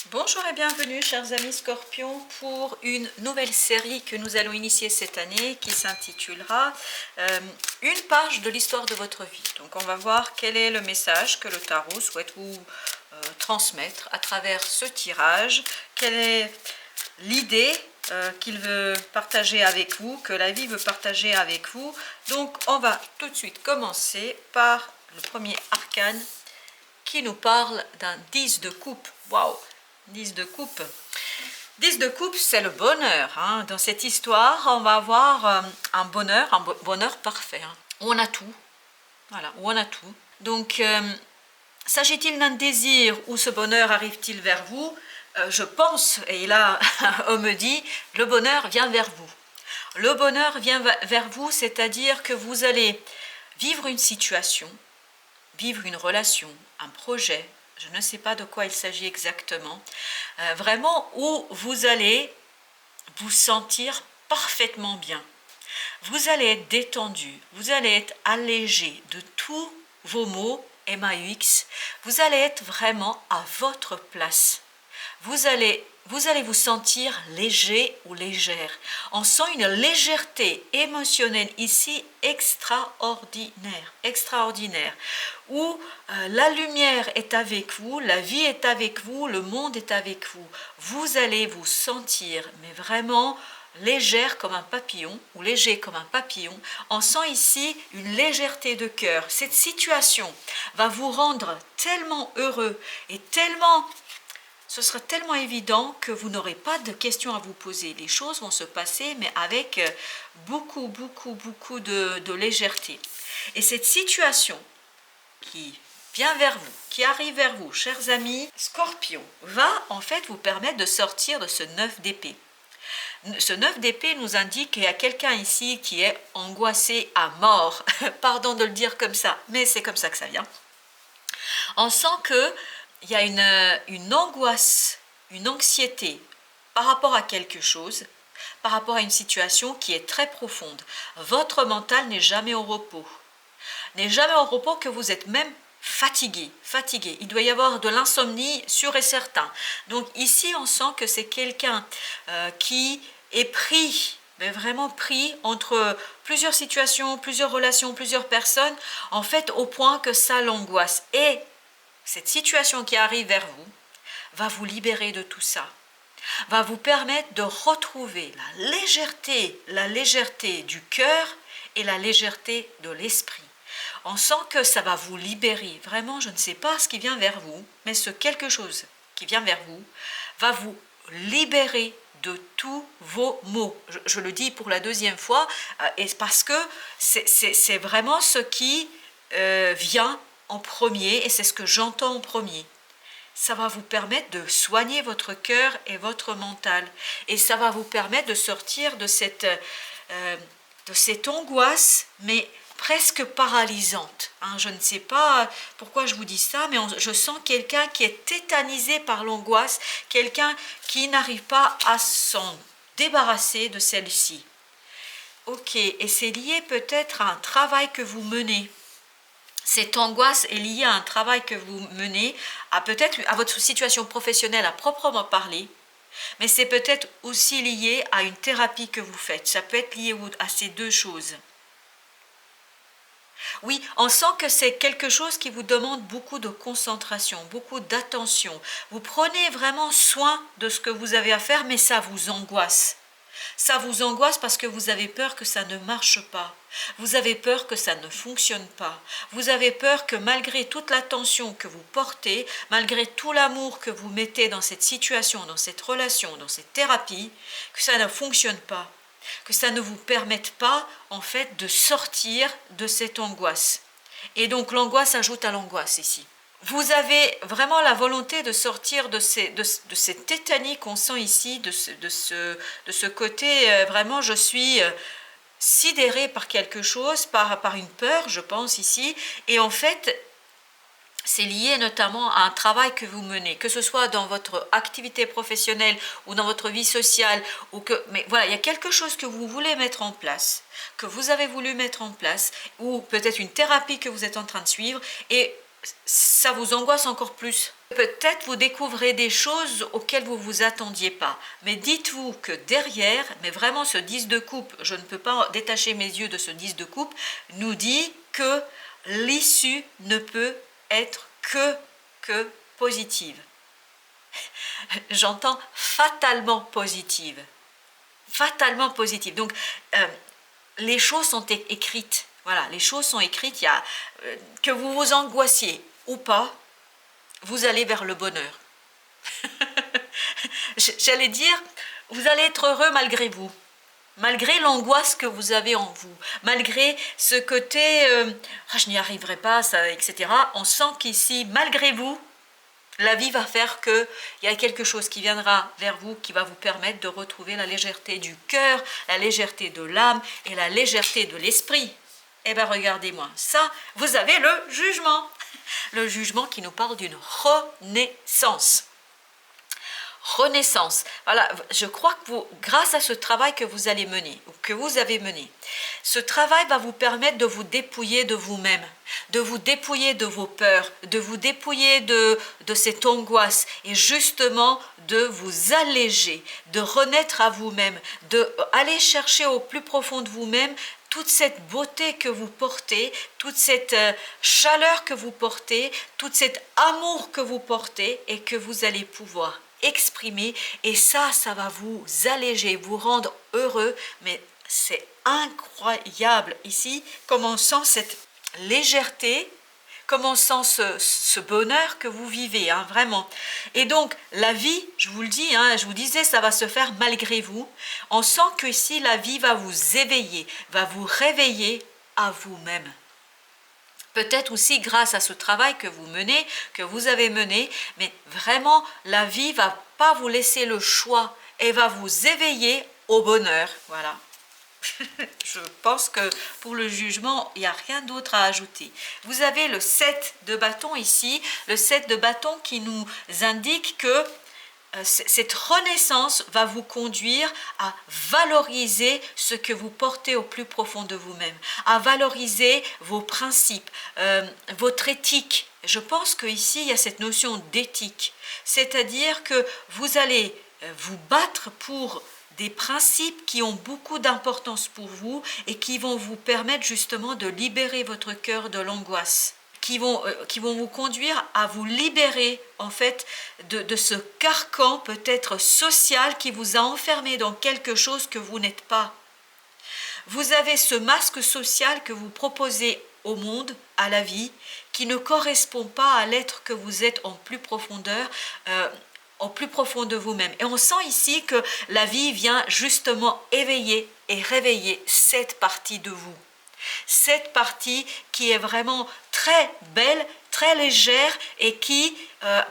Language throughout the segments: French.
Bonjour et bienvenue chers amis Scorpions pour une nouvelle série que nous allons initier cette année qui s'intitulera Une page de l'histoire de votre vie. Donc on va voir quel est le message que le tarot souhaite vous transmettre à travers ce tirage, quelle est l'idée qu'il veut partager avec vous, que la vie veut partager avec vous. Donc on va tout de suite commencer par le premier arcane qui nous parle d'un 10 de coupe. Waouh! 10 de coupe. 10 de coupe, c'est le bonheur. Hein. Dans cette histoire, on va avoir un bonheur parfait. Hein. Où on a tout. Voilà, où on a tout. Donc, s'agit-il d'un désir ou ce bonheur arrive-t-il vers vous? Je pense, et là, on me dit, le bonheur vient vers vous. Le bonheur vient vers vous, c'est-à-dire que vous allez vivre une situation, vivre une relation, un projet, je ne sais pas de quoi il s'agit exactement, vraiment où vous allez vous sentir parfaitement bien. Vous allez être détendu, vous allez être allégé de tous vos maux MAUX, vous allez être vraiment à votre place. Vous allez vous sentir léger ou légère. On sent une légèreté émotionnelle ici extraordinaire, où la lumière est avec vous, la vie est avec vous, le monde est avec vous. Vous allez vous sentir, mais vraiment légère comme un papillon, ou léger comme un papillon. On sent ici une légèreté de cœur. Cette situation va vous rendre tellement heureux et ce sera tellement évident que vous n'aurez pas de questions à vous poser. Les choses vont se passer, mais avec beaucoup de légèreté. Et cette situation qui vient vers vous, qui arrive vers vous, chers amis Scorpions, va en fait vous permettre de sortir de ce 9 d'épée. Ce 9 d'épée nous indique qu'il y a quelqu'un ici qui est angoissé à mort. Pardon de le dire comme ça, mais c'est comme ça que ça vient. On sent que il y a une angoisse, une anxiété par rapport à quelque chose, par rapport à une situation qui est très profonde. Votre mental n'est jamais au repos. N'est jamais au repos, que vous êtes même fatigué. Il doit y avoir de l'insomnie sûr et certain. Donc ici, on sent que c'est quelqu'un qui est pris, mais vraiment pris entre plusieurs situations, plusieurs relations, plusieurs personnes, en fait au point que ça l'angoisse. Et cette situation qui arrive vers vous va vous libérer de tout ça, va vous permettre de retrouver la légèreté du cœur et la légèreté de l'esprit. On sent que ça va vous libérer. Vraiment, je ne sais pas ce qui vient vers vous, mais ce quelque chose qui vient vers vous va vous libérer de tous vos maux. Je le dis pour la deuxième fois, et parce que c'est vraiment ce qui vient en premier, et c'est ce que j'entends en premier. Ça va vous permettre de soigner votre cœur et votre mental, et ça va vous permettre de sortir de cette angoisse, mais presque paralysante. Hein, je ne sais pas pourquoi je vous dis ça, mais je sens quelqu'un qui est tétanisé par l'angoisse, quelqu'un qui n'arrive pas à s'en débarrasser de celle-ci. Ok, et c'est lié peut-être à un travail que vous menez. Cette angoisse est liée à un travail que vous menez, peut-être à votre situation professionnelle à proprement parler, mais c'est peut-être aussi lié à une thérapie que vous faites. Ça peut être lié à ces deux choses. Oui, on sent que c'est quelque chose qui vous demande beaucoup de concentration, beaucoup d'attention. Vous prenez vraiment soin de ce que vous avez à faire, mais ça vous angoisse. Ça vous angoisse parce que vous avez peur que ça ne marche pas. Vous avez peur que ça ne fonctionne pas. Vous avez peur que malgré toute l'attention que vous portez, malgré tout l'amour que vous mettez dans cette situation, dans cette relation, dans cette thérapie, que ça ne fonctionne pas. Que ça ne vous permette pas, en fait, de sortir de cette angoisse. Et donc, l'angoisse ajoute à l'angoisse ici. Vous avez vraiment la volonté de sortir de cette tétanie qu'on sent ici, de ce côté, vraiment, je suis sidérée par quelque chose, par une peur, je pense, ici. Et en fait, c'est lié notamment à un travail que vous menez, que ce soit dans votre activité professionnelle ou dans votre vie sociale, mais voilà, il y a quelque chose que vous voulez mettre en place, que vous avez voulu mettre en place, ou peut-être une thérapie que vous êtes en train de suivre, et ça vous angoisse encore plus. Peut-être vous découvrez des choses auxquelles vous vous attendiez pas. Mais dites-vous que derrière, mais vraiment ce 10 de coupe, je ne peux pas détacher mes yeux de ce 10 de coupe, nous dit que l'issue ne peut être que positive. J'entends fatalement positive. Fatalement positive. Donc, les choses sont écrites. Voilà, les choses sont écrites. Il y a, que vous vous angoissiez ou pas, vous allez vers le bonheur. J'allais dire, vous allez être heureux malgré vous, malgré l'angoisse que vous avez en vous, malgré ce côté je n'y arriverai pas, ça, etc. On sent qu'ici, malgré vous, la vie va faire qu'il y a quelque chose qui viendra vers vous qui va vous permettre de retrouver la légèreté du cœur, la légèreté de l'âme et la légèreté de l'esprit. Eh bien, regardez-moi, ça, vous avez le jugement. Le jugement qui nous parle d'une renaissance. Renaissance. Voilà, je crois que vous, grâce à ce travail que vous allez mener, ou que vous avez mené, ce travail va vous permettre de vous dépouiller de vous-même, de vous dépouiller de vos peurs, de vous dépouiller de cette angoisse, et justement de vous alléger, de renaître à vous-même, de aller chercher au plus profond de vous-même toute cette beauté que vous portez, toute cette chaleur que vous portez, tout cet amour que vous portez et que vous allez pouvoir exprimer, et ça va vous alléger, vous rendre heureux. Mais c'est incroyable ici, comme on sent cette légèreté, comme on sent ce bonheur que vous vivez, hein, vraiment. Et donc, la vie, je vous le dis, hein, je vous disais, ça va se faire malgré vous. On sent que ici, la vie va vous éveiller, va vous réveiller à vous-même. Peut-être aussi grâce à ce travail que vous menez, que vous avez mené, mais vraiment, la vie va pas vous laisser le choix, elle va vous éveiller au bonheur, voilà. Je pense que pour le jugement, il n'y a rien d'autre à ajouter. Vous avez le 7 de bâton ici, le 7 de bâton qui nous indique que cette renaissance va vous conduire à valoriser ce que vous portez au plus profond de vous-même, à valoriser vos principes, votre éthique. Je pense qu'ici, il y a cette notion d'éthique, c'est-à-dire que vous allez vous battre pour des principes qui ont beaucoup d'importance pour vous et qui vont vous permettre justement de libérer votre cœur de l'angoisse, qui vont vous conduire à vous libérer en fait de ce carcan peut-être social qui vous a enfermé dans quelque chose que vous n'êtes pas. Vous avez ce masque social que vous proposez au monde, à la vie, qui ne correspond pas à l'être que vous êtes en plus profondeur, au plus profond de vous-même. Et on sent ici que la vie vient justement éveiller et réveiller cette partie de vous. Cette partie qui est vraiment très belle, très légère et qui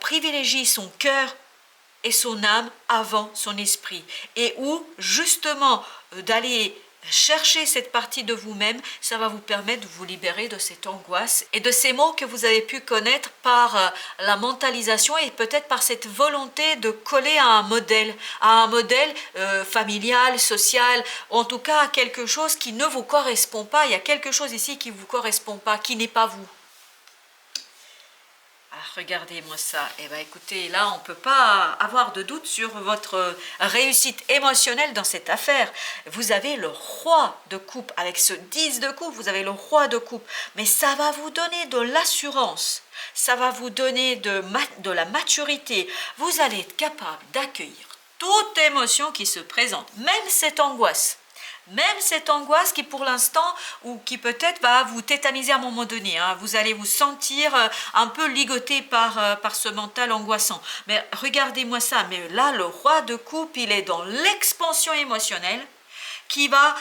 privilégie son cœur et son âme avant son esprit. Et où justement d'aller chercher cette partie de vous-même, ça va vous permettre de vous libérer de cette angoisse et de ces mots que vous avez pu connaître par la mentalisation et peut-être par cette volonté de coller à un modèle familial, social, en tout cas à quelque chose qui ne vous correspond pas. Il y a quelque chose ici qui ne vous correspond pas, qui n'est pas vous. Regardez-moi ça. Eh bien, écoutez, là, on ne peut pas avoir de doute sur votre réussite émotionnelle dans cette affaire. Vous avez le roi de coupe. Avec ce 10 de coupe, vous avez le roi de coupe. Mais ça va vous donner de l'assurance. Ça va vous donner de la maturité. Vous allez être capable d'accueillir toute émotion qui se présente, même cette angoisse. Même cette angoisse qui pour l'instant, ou qui peut-être va vous tétaniser à un moment donné, hein. Vous allez vous sentir un peu ligoté par ce mental angoissant. Mais regardez-moi ça, mais là le roi de coupe, il est dans l'expansion émotionnelle qui va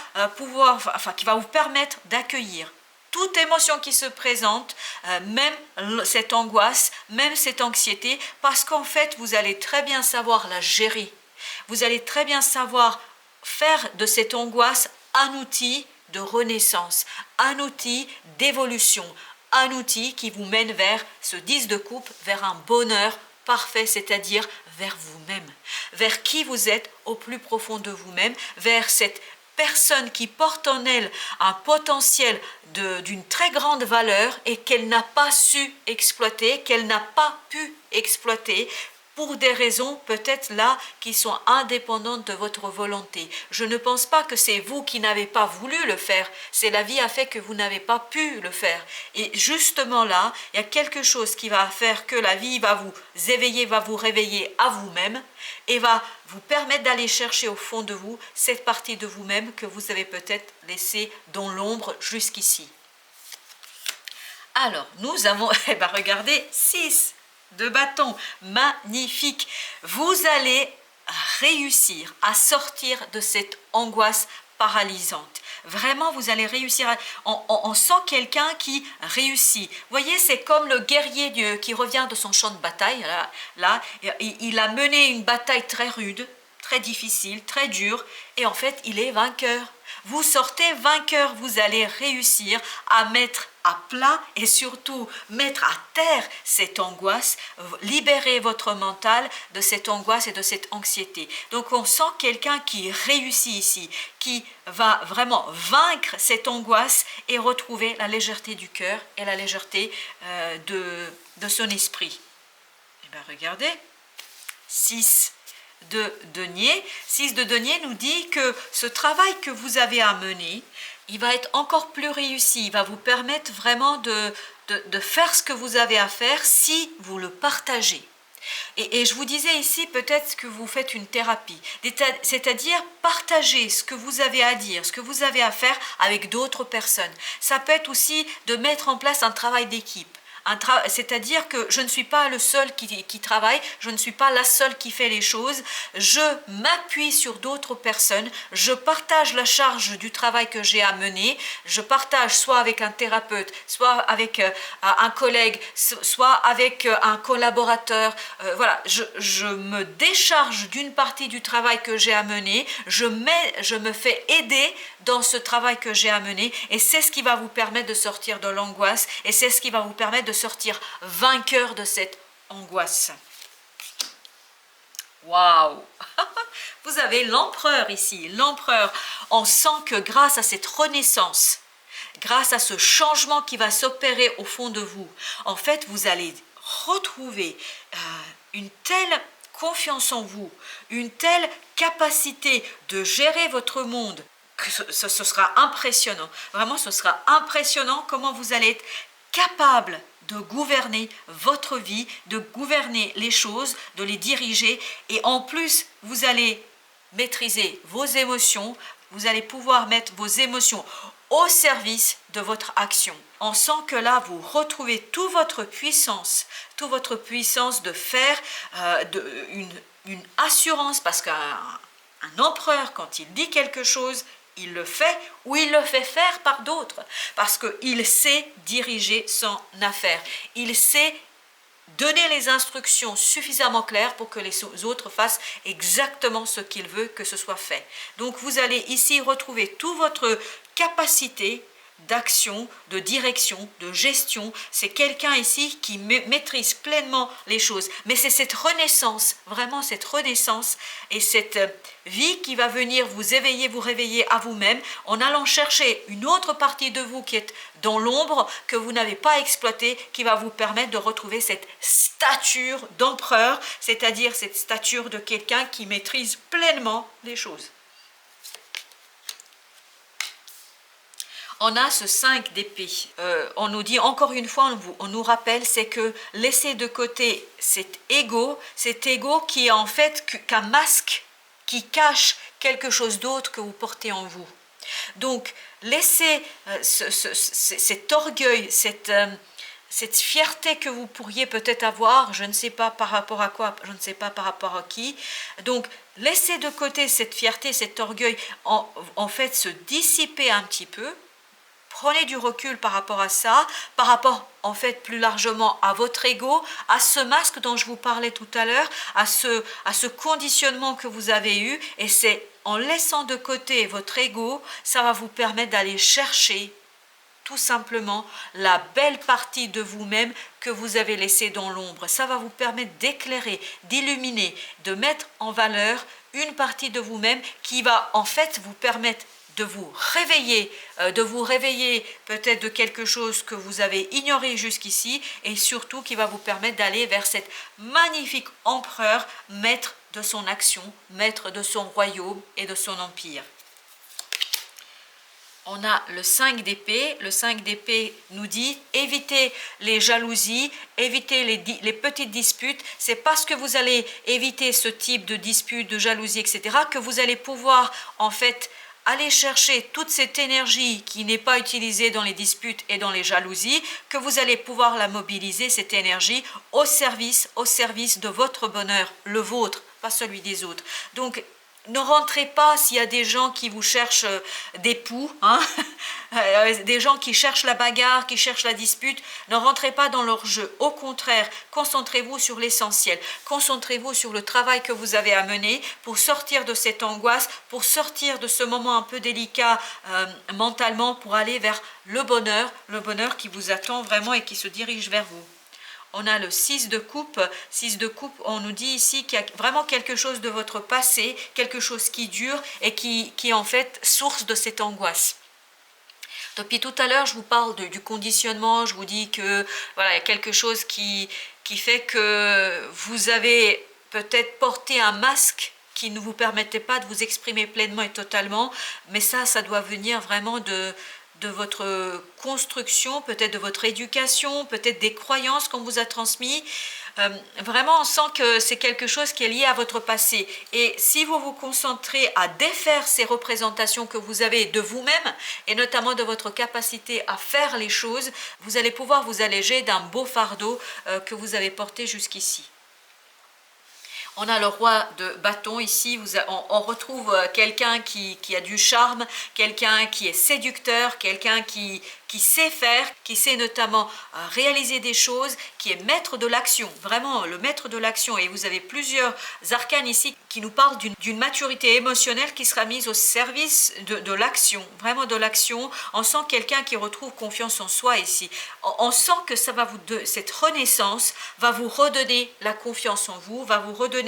qui va vous permettre d'accueillir toute émotion qui se présente, même cette angoisse, même cette anxiété, parce qu'en fait vous allez très bien savoir la gérer. Vous allez très bien savoir faire de cette angoisse un outil de renaissance, un outil d'évolution, un outil qui vous mène vers ce 10 de coupe, vers un bonheur parfait, c'est-à-dire vers vous-même, vers qui vous êtes au plus profond de vous-même, vers cette personne qui porte en elle un potentiel d'une très grande valeur et qu'elle n'a pas su exploiter, qu'elle n'a pas pu exploiter pour des raisons peut-être là qui sont indépendantes de votre volonté. Je ne pense pas que c'est vous qui n'avez pas voulu le faire, c'est la vie a fait que vous n'avez pas pu le faire. Et justement là, il y a quelque chose qui va faire que la vie va vous éveiller, va vous réveiller à vous-même et va vous permettre d'aller chercher au fond de vous cette partie de vous-même que vous avez peut-être laissée dans l'ombre jusqu'ici. Alors, nous avons, regardez, 6 de bâton, magnifique. Vous allez réussir à sortir de cette angoisse paralysante. Vraiment, vous allez réussir. On sent quelqu'un qui réussit. Vous voyez, c'est comme le guerrier qui revient de son champ de bataille. Là, il a mené une bataille très rude, très difficile, très dure, et en fait, il est vainqueur. Vous sortez vainqueur, vous allez réussir à mettre à plat et surtout mettre à terre cette angoisse, libérer votre mental de cette angoisse et de cette anxiété. Donc on sent quelqu'un qui réussit ici, qui va vraiment vaincre cette angoisse et retrouver la légèreté du cœur et la légèreté de son esprit. Et bien regardez, 6 de denier. 6 de denier nous dit que ce travail que vous avez à mener, il va être encore plus réussi, il va vous permettre vraiment de faire ce que vous avez à faire si vous le partagez. Et je vous disais ici peut-être que vous faites une thérapie, c'est-à-dire partager ce que vous avez à dire, ce que vous avez à faire avec d'autres personnes. Ça peut être aussi de mettre en place un travail d'équipe. C'est-à-dire que je ne suis pas le seul qui travaille, je ne suis pas la seule qui fait les choses, je m'appuie sur d'autres personnes, je partage la charge du travail que j'ai à mener, je partage soit avec un thérapeute, soit avec un collègue, soit avec un collaborateur, voilà, je me décharge d'une partie du travail que j'ai à mener, je me fais aider dans ce travail que j'ai à mener et c'est ce qui va vous permettre de sortir de l'angoisse et c'est ce qui va vous permettre de sortir vainqueur de cette angoisse. Waouh! Vous avez l'empereur ici, l'empereur. On sent que grâce à cette renaissance, grâce à ce changement qui va s'opérer au fond de vous, en fait, vous allez retrouver une telle confiance en vous, une telle capacité de gérer votre monde, que ce sera impressionnant. Vraiment, ce sera impressionnant comment vous allez être capable de gouverner votre vie, de gouverner les choses, de les diriger. Et en plus, vous allez maîtriser vos émotions, vous allez pouvoir mettre vos émotions au service de votre action. On sent que là, vous retrouvez toute votre puissance de faire une assurance, parce qu'un empereur, quand il dit quelque chose, il le fait ou il le fait faire par d'autres parce qu'il sait diriger son affaire. Il sait donner les instructions suffisamment claires pour que les autres fassent exactement ce qu'il veut que ce soit fait. Donc vous allez ici retrouver toute votre capacité d'action, de direction, de gestion. C'est quelqu'un ici qui maîtrise pleinement les choses. Mais c'est cette renaissance, vraiment cette renaissance et cette vie qui va venir vous éveiller, vous réveiller à vous-même en allant chercher une autre partie de vous qui est dans l'ombre, que vous n'avez pas exploitée, qui va vous permettre de retrouver cette stature d'empereur, c'est-à-dire cette stature de quelqu'un qui maîtrise pleinement les choses. On a ce 5 d'épée. On nous dit encore une fois, on nous rappelle, c'est que laissez de côté cet ego qui est en fait qu'un masque qui cache quelque chose d'autre que vous portez en vous. Donc, laissez cet orgueil, cette fierté que vous pourriez peut-être avoir, je ne sais pas par rapport à quoi, je ne sais pas par rapport à qui. Donc, laissez de côté cette fierté, cet orgueil, en fait, se dissiper un petit peu. Prenez du recul par rapport à ça, par rapport en fait plus largement à votre ego, à ce masque dont je vous parlais tout à l'heure, à ce conditionnement que vous avez eu. Et c'est en laissant de côté votre ego, ça va vous permettre d'aller chercher tout simplement la belle partie de vous-même que vous avez laissée dans l'ombre. Ça va vous permettre d'éclairer, d'illuminer, de mettre en valeur une partie de vous-même qui va en fait vous permettre de vous réveiller peut-être de quelque chose que vous avez ignoré jusqu'ici, et surtout qui va vous permettre d'aller vers cet magnifique empereur, maître de son action, maître de son royaume et de son empire. On a le 5 d'épée. Le 5 d'épée nous dit évitez les jalousies, évitez les petites disputes. C'est parce que vous allez éviter ce type de disputes, de jalousie, etc. que vous allez pouvoir en fait aller chercher toute cette énergie qui n'est pas utilisée dans les disputes et dans les jalousies, que vous allez pouvoir la mobiliser, cette énergie, au service de votre bonheur, le vôtre, pas celui des autres. Donc, ne rentrez pas s'il y a des gens qui vous cherchent des poux, hein, des gens qui cherchent la bagarre, qui cherchent la dispute, ne rentrez pas dans leur jeu. Au contraire, concentrez-vous sur l'essentiel. Concentrez-vous sur le travail que vous avez à mener pour sortir de cette angoisse, pour sortir de ce moment un peu délicat mentalement, pour aller vers le bonheur qui vous attend vraiment et qui se dirige vers vous. On a le 6 de coupe. 6 de coupe, on nous dit ici qu'il y a vraiment quelque chose de votre passé, quelque chose qui dure et qui est en fait source de cette angoisse. Depuis tout à l'heure, je vous parle du conditionnement, je vous dis que voilà, il y a quelque chose qui fait que vous avez peut-être porté un masque qui ne vous permettait pas de vous exprimer pleinement et totalement, mais ça doit venir vraiment de votre construction, peut-être de votre éducation, peut-être des croyances qu'on vous a transmises. Vraiment, on sent que c'est quelque chose qui est lié à votre passé. Et si vous vous concentrez à défaire ces représentations que vous avez de vous-même, et notamment de votre capacité à faire les choses, vous allez pouvoir vous alléger d'un beau fardeau que vous avez porté jusqu'ici. On a le roi de bâton ici, on retrouve quelqu'un qui a du charme, quelqu'un qui est séducteur, quelqu'un qui sait faire, qui sait notamment réaliser des choses, qui est maître de l'action, vraiment le maître de l'action. Et vous avez plusieurs arcanes ici qui nous parlent d'une maturité émotionnelle qui sera mise au service de l'action, vraiment de l'action. On sent quelqu'un qui retrouve confiance en soi ici. On sent que cette renaissance va vous redonner la confiance en vous, va vous redonner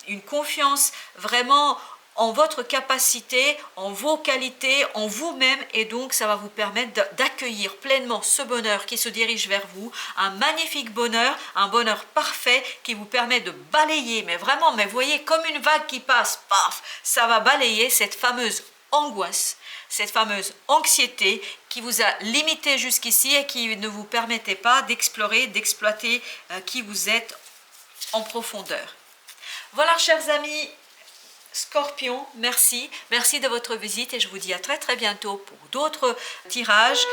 une confiance vraiment en votre capacité, en vos qualités, en vous-même, et donc ça va vous permettre d'accueillir pleinement ce bonheur qui se dirige vers vous, un magnifique bonheur, un bonheur parfait qui vous permet de balayer, mais vraiment, mais voyez, comme une vague qui passe, paf, ça va balayer cette fameuse angoisse, cette fameuse anxiété qui vous a limité jusqu'ici et qui ne vous permettait pas d'explorer, d'exploiter qui vous êtes en profondeur. Voilà, chers amis, Scorpion, merci de votre visite et je vous dis à très bientôt pour d'autres tirages.